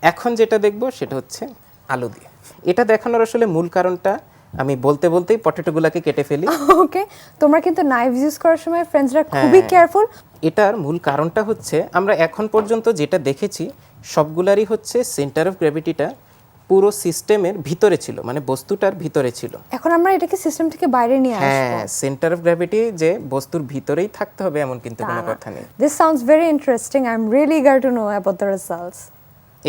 এখন যেটা দেখব সেটা হচ্ছে আলু দিয়ে। এটা দেখানোর আসলে মূল কারণটা আমি বলতে বলতেই পটেটোগুলোকে কেটে ফেলি। ওকে, তোমরা কিন্তু নাইফ ইউজ করার সময় ফ্রেন্ডসরা খুবই কেয়ারফুল। এটার মূল কারণটা হচ্ছে আমরা এখন পর্যন্ত যেটা দেখেছি সবগুলারই হচ্ছে সেন্টার অফ গ্র্যাভিটিটা পুরো সিস্টেমের ভিতরে ছিল, মানে বস্তুটার ভিতরে ছিল। এখন আমরা এটাকে সিস্টেম থেকে বাইরে নিয়ে আসবো। হ্যাঁ, সেন্টার অফ গ্র্যাভিটি যে বস্তুর ভিতরেই থাকতে হবে এমন কিন্তু কোনো কথা নেই। This sounds very interesting, I am really eager to know about the results.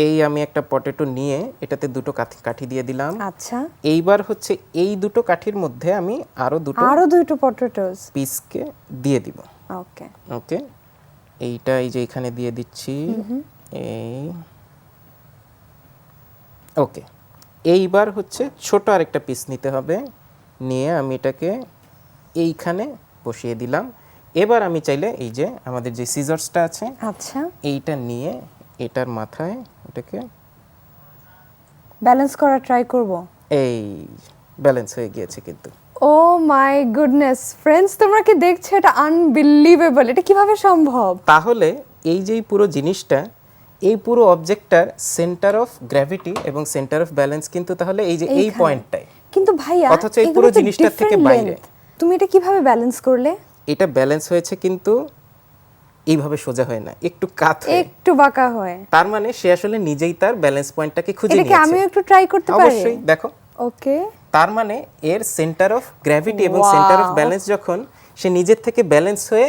এই আমি একটা পটেটো নিয়ে এটাতে দুটো কাঠি দিয়ে দিলাম। আচ্ছা, এইবার হচ্ছে এই দুটো কাঠির মধ্যে আমি আরো দুটো পটেটোস পিসকে দিয়ে দিব। ওকে ওকে, এইটা এই যে এখানে দিয়ে দিচ্ছি। এই ওকে, এইবার হচ্ছে ছোট আরেকটা পিস নিতে হবে, নিয়ে আমি এটাকে এইখানে বসিয়ে দিলাম। এবার আমি চাইলে এই যে আমাদের যে সিজার্সটা আছে আচ্ছা, এইটা নিয়ে এটার মাথায় এটাকে ব্যালেন্স করা ট্রাই করব। এই ব্যালেন্স হয়ে গিয়েছে কিন্তু। ও মাই গুডনেস ফ্রেন্ডস, তোমরা কি দেখছো? এটা আনবিলিভেবল, এটা কিভাবে সম্ভব? তাহলে এই যে পুরো জিনিসটা, এই পুরো অবজেক্টটার সেন্টার অফ গ্র্যাভিটি এবং সেন্টার অফ ব্যালেন্স কিন্তু তাহলে এই যে এই এইখানে। পয়েন্টটায়, কিন্তু ভাইয়া অথচ এই পুরো জিনিসটার থেকে বাইরে। তুমি এটা কিভাবে ব্যালেন্স করলে? এটা ব্যালেন্স হয়েছে কিন্তু এইভাবে সোজা হয় না, একটু কাত হয়ে। একটু বাঁকা হয়। তার মানে সে আসলে নিজেই তার ব্যালেন্স পয়েন্টটাকে খুঁজে এটা কি নিয়েছে। আমিও একটু ট্রাই করতে পারি? অবশ্যই, দেখো। ওকে, তার মানে এর সেন্টার অফ গ্র্যাভিটি এবং সেন্টার অফ ব্যালেন্স যখন সে নিজের থেকে ব্যালেন্স হয়ে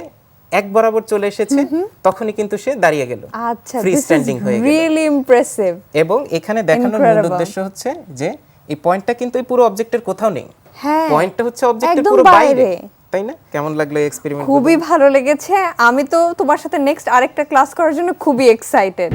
এক বরাবর চলে এসেছে, তখনই কিন্তু সে দাঁড়িয়ে গেল, আচ্ছা, ফ্রি স্ট্যান্ডিং হয়ে গেল। Really impressive. এবং এখানে দেখানোর মূল উদ্দেশ্য হচ্ছে যে এই পয়েন্টটা কিন্তু এই পুরো অবজেক্টের কোথাও নেই। হ্যাঁ, পয়েন্টটা হচ্ছে অবজেক্টের একদম পুরো বাইরে, বাইরে। তাই না? কেমন লাগলো এই এক্সপেরিমেন্ট? খুবই ভালো লেগেছে। আমি তো তোমার সাথে নেক্সট আরেকটা ক্লাস করার জন্য খুবই এক্সাইটেড।